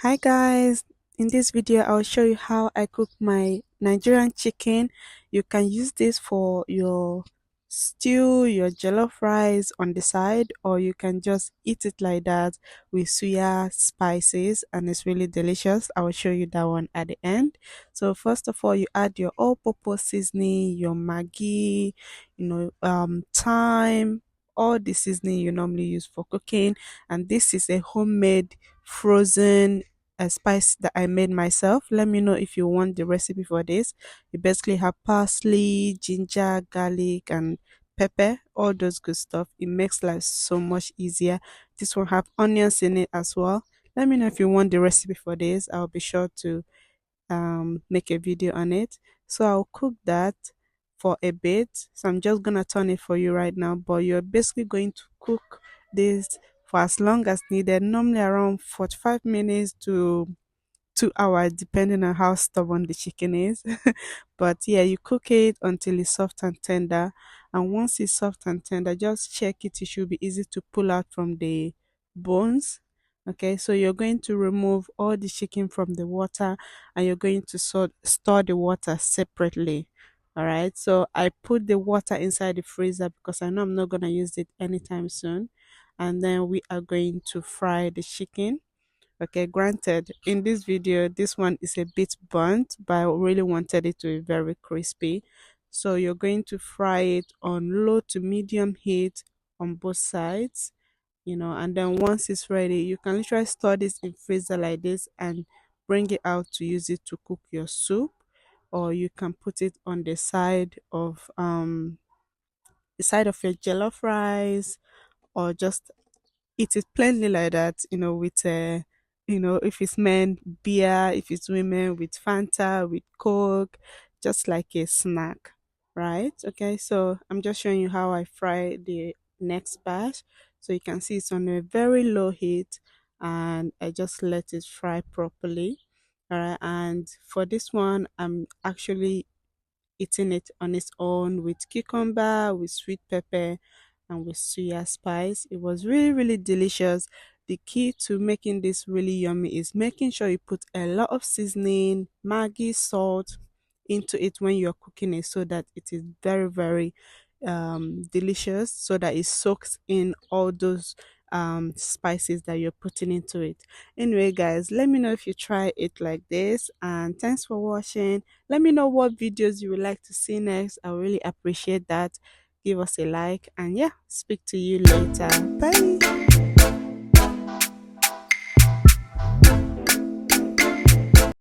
Hi guys, in this video I'll show you how I cook my Nigerian chicken. You can use this for your stew, your jollof rice on the side, or you can just eat it like that with suya spices and it's really delicious. I will show you that one at the end. So first of all, you add your all-purpose seasoning, your Maggi, thyme, all the seasoning you normally use for cooking, and this is a homemade frozen a spice that I made myself. Let me know if you want the recipe for this. You basically have parsley, ginger, garlic, and pepper, all those good stuff. It makes life so much easier. This one have onions in it as well. Let me know if you want the recipe for this. I'll be sure to make a video on it. So I'll cook that for a bit. So I'm just gonna turn it for you right now, but you're basically going to cook this for as long as needed, normally around 45 minutes to 2 hours, depending on how stubborn the chicken is. But yeah, you cook it until it's soft and tender. And once it's soft and tender, just check it. It should be easy to pull out from the bones. Okay, so you're going to remove all the chicken from the water and you're going to store the water separately. All right, so I put the water inside the freezer because I know I'm not going to use it anytime soon. And then we are going to fry the chicken. Okay, granted, in this video, this one is a bit burnt, but I really wanted it to be very crispy. So you're going to fry it on low to medium heat on both sides, and then once it's ready, you can literally store this in freezer like this and bring it out to use it to cook your soup, or you can put it on the side of your jollof rice, or just eat it plainly like that, with if it's men, beer, if it's women, with Fanta, with Coke, just like a snack, right? Okay, so I'm just showing you how I fry the next batch. So you can see it's on a very low heat and I just let it fry properly. All right, and for this one, I'm actually eating it on its own with cucumber, with sweet pepper, and with suya spice. It was really, really delicious. The key to making this really yummy is making sure you put a lot of seasoning, Maggi, salt into it when you're cooking it so that it is very, very delicious, so that it soaks in all those spices that you're putting into it. Anyway, guys, let me know if you try it like this, and thanks for watching. Let me know what videos you would like to see next. I really appreciate that. Give us a like, and yeah, speak to you later. Bye.